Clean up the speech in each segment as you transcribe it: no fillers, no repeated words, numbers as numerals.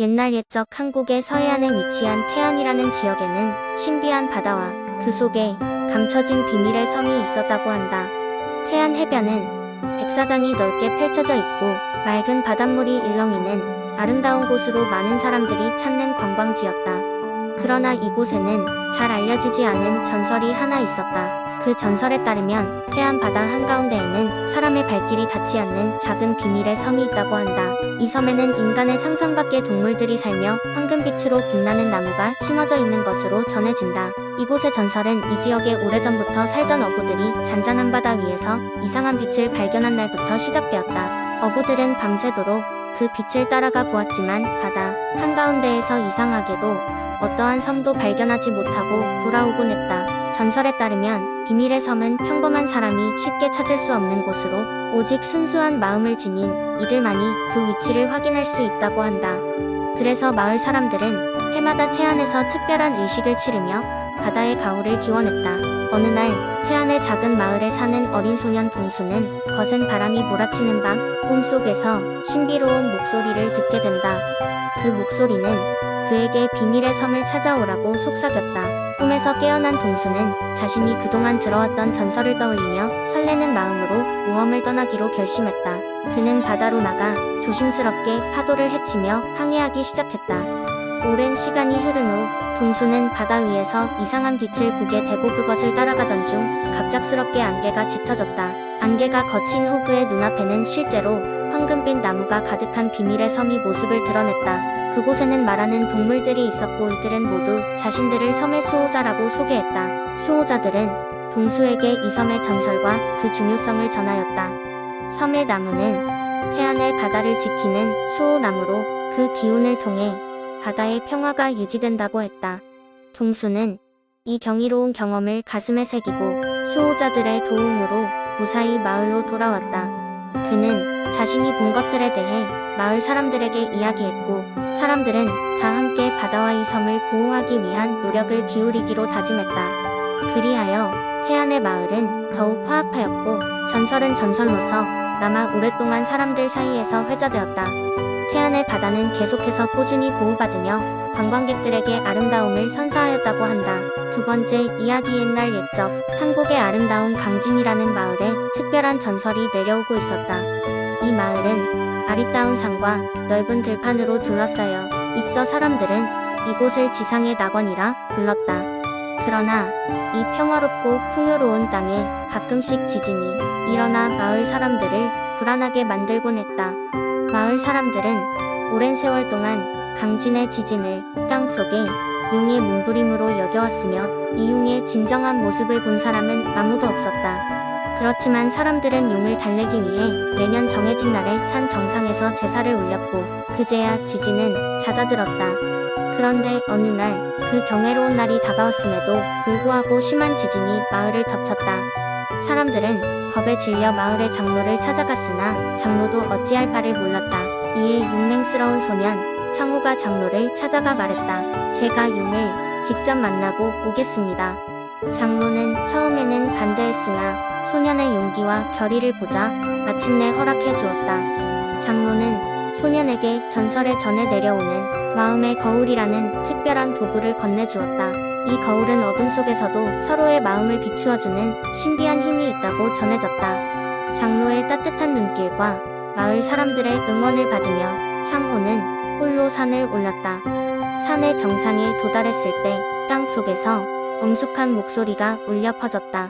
옛날 옛적 한국의 서해안에 위치한 태안이라는 지역에는 신비한 바다와 그 속에 감춰진 비밀의 섬이 있었다고 한다. 태안 해변은 백사장이 넓게 펼쳐져 있고 맑은 바닷물이 일렁이는 아름다운 곳으로 많은 사람들이 찾는 관광지였다. 그러나 이곳에는 잘 알려지지 않은 전설이 하나 있었다. 그 전설에 따르면 태안 바다 한가운데에는 사람의 발길이 닿지 않는 작은 비밀의 섬이 있다고 한다. 이 섬에는 인간의 상상 밖의 동물들이 살며 황금빛으로 빛나는 나무가 심어져 있는 것으로 전해진다. 이곳의 전설은 이 지역에 오래전부터 살던 어부들이 잔잔한 바다 위에서 이상한 빛을 발견한 날부터 시작되었다. 어부들은 밤새도록 그 빛을 따라가 보았지만 바다 한가운데에서 이상하게도 어떠한 섬도 발견하지 못하고 돌아오곤 했다. 전설에 따르면 비밀의 섬은 평범한 사람이 쉽게 찾을 수 없는 곳으로 오직 순수한 마음을 지닌 이들만이 그 위치를 확인할 수 있다고 한다. 그래서 마을 사람들은 해마다 태안에서 특별한 의식을 치르며 바다의 가호를 기원했다. 어느 날 태안의 작은 마을에 사는 어린 소년 동수는 거센 바람이 몰아치는 밤 꿈속에서 신비로운 목소리를 듣게 된다. 그 목소리는 그에게 비밀의 섬을 찾아오라고 속삭였다. 꿈에서 깨어난 동수는 자신이 그동안 들어왔던 전설을 떠올리며 설레는 마음으로 모험을 떠나기로 결심했다. 그는 바다로 나가 조심스럽게 파도를 헤치며 항해하기 시작했다. 오랜 시간이 흐른 후 동수는 바다 위에서 이상한 빛을 보게 되고 그것을 따라가던 중 갑작스럽게 안개가 짙어졌다. 안개가 거친 후 그의 눈앞에는 실제로 황금빛 나무가 가득한 비밀의 섬이 모습을 드러냈다. 그곳에는 말하는 동물들이 있었고 이들은 모두 자신들을 섬의 수호자라고 소개했다. 수호자들은 동수에게 이 섬의 전설과 그 중요성을 전하였다. 섬의 나무는 태안의 바다를 지키는 수호나무로 그 기운을 통해 바다의 평화가 유지된다고 했다. 동수는 이 경이로운 경험을 가슴에 새기고 수호자들의 도움으로 무사히 마을로 돌아왔다. 그는 자신이 본 것들에 대해 마을 사람들에게 이야기했고 사람들은 다 함께 바다와 이 섬을 보호하기 위한 노력을 기울이기로 다짐했다. 그리하여 태안의 마을은 더욱 화합하였고 전설은 전설로서 남아 오랫동안 사람들 사이에서 회자되었다. 태안의 바다는 계속해서 꾸준히 보호받으며 관광객들에게 아름다움을 선사하였다고 한다. 두 번째 이야기 옛날 옛적 한국의 아름다운 강진이라는 마을에 특별한 전설이 내려오고 있었다. 이 마을은 아리따운 산과 넓은 들판으로 둘러싸여 있어 사람들은 이곳을 지상의 낙원이라 불렀다. 그러나 이 평화롭고 풍요로운 땅에 가끔씩 지진이 일어나 마을 사람들을 불안하게 만들곤 했다. 마을 사람들은 오랜 세월 동안 강진의 지진을 땅속에 용의 몸부림으로 여겨왔으며 이 용의 진정한 모습을 본 사람은 아무도 없었다. 그렇지만 사람들은 용을 달래기 위해 매년 정해진 날에 산 정상에서 제사를 올렸고 그제야 지진은 잦아들었다. 그런데 어느 날 그 경외로운 날이 다가왔음에도 불구하고 심한 지진이 마을을 덮쳤다. 사람들은 겁에 질려 마을의 장로를 찾아갔으나 장로도 어찌할 바를 몰랐다. 이에 용맹스러운 소년 창호가 장로를 찾아가 말했다. 제가 용을 직접 만나고 오겠습니다. 장로는 처음에는 반대했으나 소년의 용기와 결의를 보자 마침내 허락해 주었다. 장로는 소년에게 전설에 전해 내려오는 마음의 거울이라는 특별한 도구를 건네주었다. 이 거울은 어둠 속에서도 서로의 마음을 비추어주는 신비한 힘이 있다고 전해졌다. 장로의 따뜻한 눈길과 마을 사람들의 응원을 받으며 창호는 홀로 산을 올랐다. 산의 정상에 도달했을 때 땅 속에서 엄숙한 목소리가 울려 퍼졌다.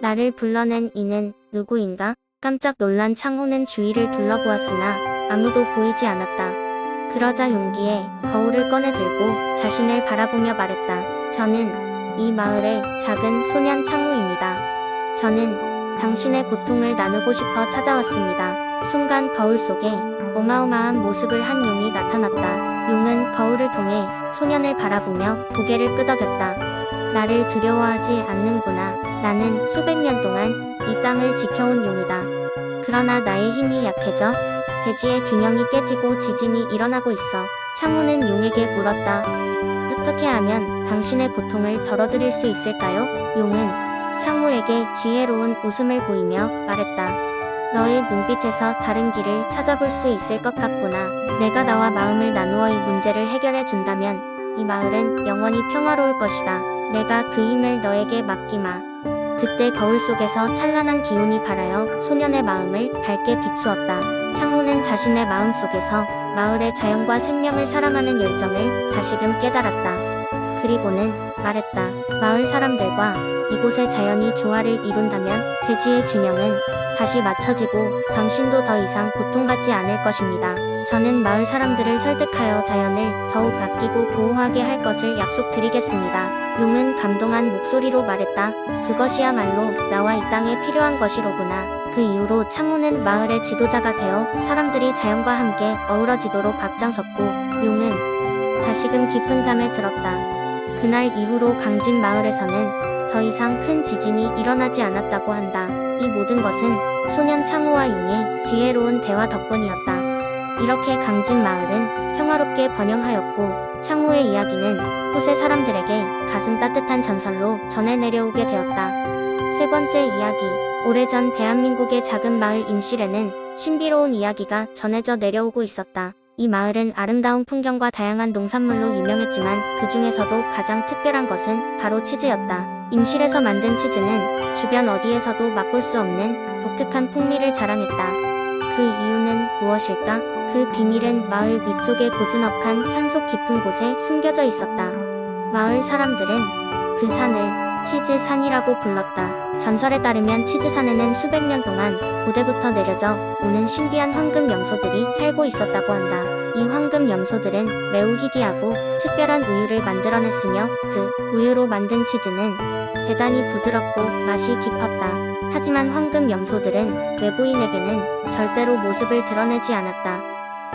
나를 불러낸 이는 누구인가? 깜짝 놀란 창호는 주위를 둘러보았으나 아무도 보이지 않았다. 그러자 용기에 거울을 꺼내 들고 자신을 바라보며 말했다. 저는 이 마을의 작은 소년 창호입니다. 저는 당신의 고통을 나누고 싶어 찾아왔습니다. 순간 거울 속에 어마어마한 모습을 한 용이 나타났다. 용은 거울을 통해 소년을 바라보며 고개를 끄덕였다. 나를 두려워하지 않는구나. 나는 수백 년 동안 이 땅을 지켜온 용이다. 그러나 나의 힘이 약해져 대지의 균형이 깨지고 지진이 일어나고 있어. 창호는 용에게 물었다. 어떻게 하면 당신의 고통을 덜어드릴 수 있을까요? 용은 창호에게 지혜로운 웃음을 보이며 말했다. 너의 눈빛에서 다른 길을 찾아볼 수 있을 것 같구나. 내가 나와 마음을 나누어 이 문제를 해결해 준다면 이 마을은 영원히 평화로울 것이다. 내가 그 힘을 너에게 맡기마. 그때 거울 속에서 찬란한 기운이 발하여 소년의 마음을 밝게 비추었다. 창호는 자신의 마음 속에서 마을의 자연과 생명을 사랑하는 열정을 다시금 깨달았다. 그리고는 말했다. 마을 사람들과 이곳의 자연이 조화를 이룬다면 대지의 균형은 다시 맞춰지고 당신도 더 이상 고통받지 않을 것입니다. 저는 마을 사람들을 설득하여 자연을 더욱 아끼고 보호하게 할 것을 약속드리겠습니다. 용은 감동한 목소리로 말했다. 그것이야말로 나와 이 땅에 필요한 것이로구나. 그 이후로 창호는 마을의 지도자가 되어 사람들이 자연과 함께 어우러지도록 앞장섰고 용은 다시금 깊은 잠에 들었다. 그날 이후로 강진 마을에서는 더 이상 큰 지진이 일어나지 않았다고 한다. 이 모든 것은 소년 창호와 용의 지혜로운 대화 덕분이었다. 이렇게 강진 마을은 평화롭게 번영하였고 창호의 이야기는 후세 사람들에게 가슴 따뜻한 전설로 전해 내려오게 되었다. 세 번째 이야기. 오래전 대한민국의 작은 마을 임실에는 신비로운 이야기가 전해져 내려오고 있었다. 이 마을은 아름다운 풍경과 다양한 농산물로 유명했지만 그 중에서도 가장 특별한 것은 바로 치즈였다. 임실에서 만든 치즈는 주변 어디에서도 맛볼 수 없는 독특한 풍미를 자랑했다. 그 이유는 무엇일까? 그 비밀은 마을 위쪽의 고즈넉한 산속 깊은 곳에 숨겨져 있었다. 마을 사람들은 그 산을 치즈산이라고 불렀다. 전설에 따르면 치즈산에는 수백 년 동안 고대부터 내려져 오는 신비한 황금 염소들이 살고 있었다고 한다. 이 황금 염소들은 매우 희귀하고 특별한 우유를 만들어냈으며 그 우유로 만든 치즈는 대단히 부드럽고 맛이 깊었다. 하지만 황금 염소들은 외부인에게는 절대로 모습을 드러내지 않았다.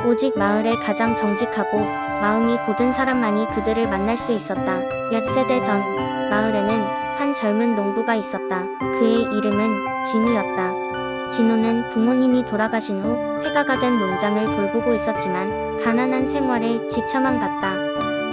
오직 마을의 가장 정직하고 마음이 곧은 사람만이 그들을 만날 수 있었다. 몇 세대 전 마을에는 한 젊은 농부가 있었다. 그의 이름은 진우였다. 진우는 부모님이 돌아가신 후 폐가가 된 농장을 돌보고 있었지만 가난한 생활에 지쳐만 갔다.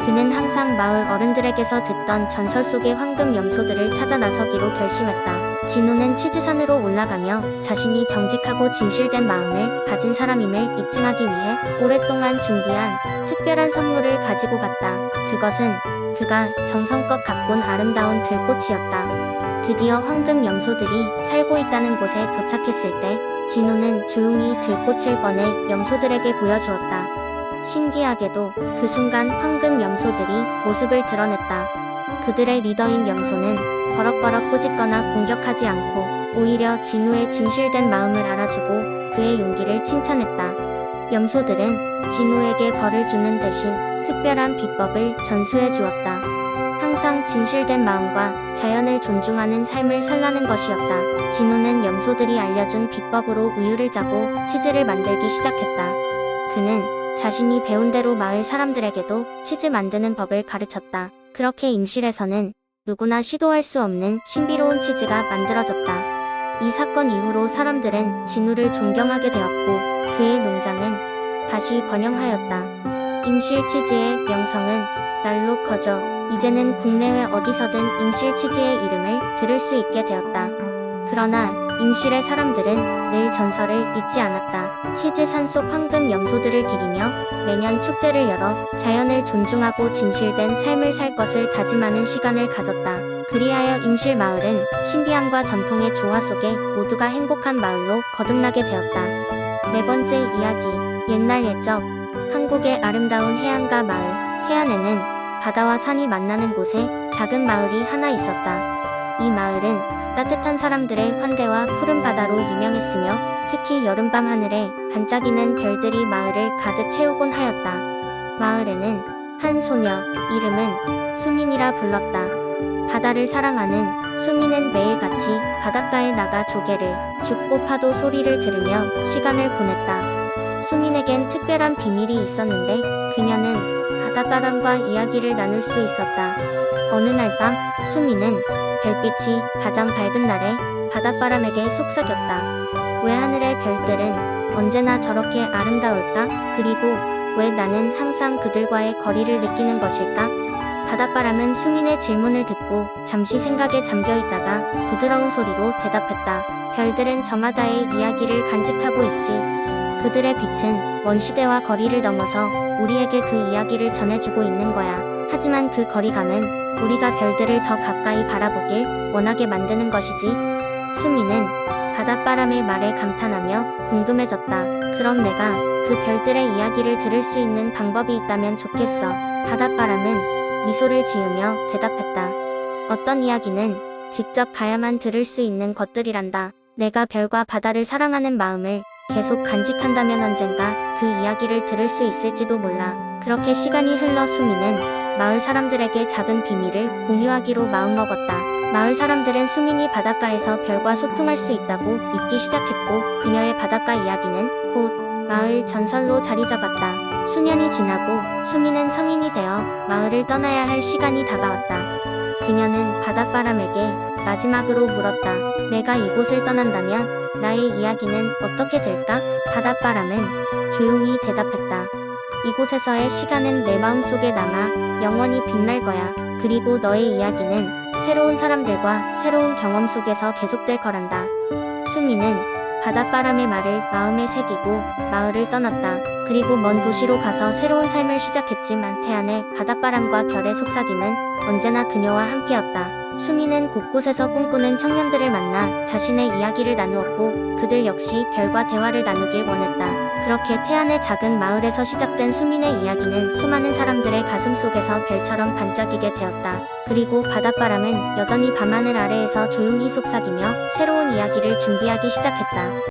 그는 항상 마을 어른들에게서 듣던 전설 속의 황금 염소들을 찾아 나서기로 결심했다. 진우는 치즈산으로 올라가며 자신이 정직하고 진실된 마음을 가진 사람임을 입증하기 위해 오랫동안 준비한 특별한 선물을 가지고 갔다. 그것은 그가 정성껏 가꾼 아름다운 들꽃이었다. 드디어 황금 염소들이 살고 있다는 곳에 도착했을 때 진우는 조용히 들꽃을 꺼내 염소들에게 보여주었다. 신기하게도 그 순간 황금 염소들이 모습을 드러냈다. 그들의 리더인 염소는 버럭버럭 꾸짖거나 공격하지 않고 오히려 진우의 진실된 마음을 알아주고 그의 용기를 칭찬했다. 염소들은 진우에게 벌을 주는 대신 특별한 비법을 전수해 주었다. 항상 진실된 마음과 자연을 존중하는 삶을 살라는 것이었다. 진우는 염소들이 알려준 비법으로 우유를 짜고 치즈를 만들기 시작했다. 그는 자신이 배운 대로 마을 사람들에게도 치즈 만드는 법을 가르쳤다. 그렇게 임실에서는 누구나 시도할 수 없는 신비로운 치즈가 만들어졌다. 이 사건 이후로 사람들은 진우를 존경하게 되었고 그의 농장은 다시 번영하였다. 임실 치즈의 명성은 날로 커져 이제는 국내외 어디서든 임실 치즈의 이름을 들을 수 있게 되었다. 그러나 임실의 사람들은 늘 전설을 잊지 않았다. 치즈산 속 황금 염소들을 기리며 매년 축제를 열어 자연을 존중하고 진실된 삶을 살 것을 다짐하는 시간을 가졌다. 그리하여 임실 마을은 신비함과 전통의 조화 속에 모두가 행복한 마을로 거듭나게 되었다. 네 번째 이야기. 옛날 옛적 한국의 아름다운 해안가 마을 태안에는 바다와 산이 만나는 곳에 작은 마을이 하나 있었다. 이 마을은 따뜻한 사람들의 환대와 푸른 바다로 유명했으며 특히 여름밤 하늘에 반짝이는 별들이 마을을 가득 채우곤 하였다. 마을에는 한 소녀, 이름은 수민이라 불렀다. 바다를 사랑하는 수민은 매일같이 바닷가에 나가 조개를 줍고 파도 소리를 들으며 시간을 보냈다. 수민에겐 특별한 비밀이 있었는데 그녀는 바닷바람과 이야기를 나눌 수 있었다. 어느 날 밤 수민은 별빛이 가장 밝은 날에 바닷바람에게 속삭였다. 왜 하늘의 별들은 언제나 저렇게 아름다울까? 그리고 왜 나는 항상 그들과의 거리를 느끼는 것일까? 바닷바람은 수민의 질문을 듣고 잠시 생각에 잠겨 있다가 부드러운 소리로 대답했다. 별들은 저마다의 이야기를 간직하고 있지. 그들의 빛은 원시대와 거리를 넘어서 우리에게 그 이야기를 전해주고 있는 거야. 하지만 그 거리감은 우리가 별들을 더 가까이 바라보길 원하게 만드는 것이지. 수미는 바닷바람의 말에 감탄하며 궁금해졌다. 그럼 내가 그 별들의 이야기를 들을 수 있는 방법이 있다면 좋겠어. 바닷바람은 미소를 지으며 대답했다. 어떤 이야기는 직접 가야만 들을 수 있는 것들이란다. 내가 별과 바다를 사랑하는 마음을 계속 간직한다면 언젠가 그 이야기를 들을 수 있을지도 몰라. 그렇게 시간이 흘러 수미는 마을 사람들에게 작은 비밀을 공유하기로 마음먹었다. 마을 사람들은 수민이 바닷가에서 별과 소통할 수 있다고 믿기 시작했고, 그녀의 바닷가 이야기는 곧 마을 전설로 자리 잡았다. 수년이 지나고 수민은 성인이 되어 마을을 떠나야 할 시간이 다가왔다. 그녀는 바닷바람에게 마지막으로 물었다. 내가 이곳을 떠난다면 나의 이야기는 어떻게 될까? 바닷바람은 조용히 대답했다. 이곳에서의 시간은 내 마음속에 남아 영원히 빛날 거야. 그리고 너의 이야기는 새로운 사람들과 새로운 경험 속에서 계속될 거란다. 수미는 바닷바람의 말을 마음에 새기고 마을을 떠났다. 그리고 먼 도시로 가서 새로운 삶을 시작했지만 태안의 바닷바람과 별의 속삭임은 언제나 그녀와 함께였다. 수미는 곳곳에서 꿈꾸는 청년들을 만나 자신의 이야기를 나누었고, 그들 역시 별과 대화를 나누길 원했다. 그렇게 태안의 작은 마을에서 시작된 수민의 이야기는 수많은 사람들의 가슴 속에서 별처럼 반짝이게 되었다. 그리고 바닷바람은 여전히 밤하늘 아래에서 조용히 속삭이며 새로운 이야기를 준비하기 시작했다.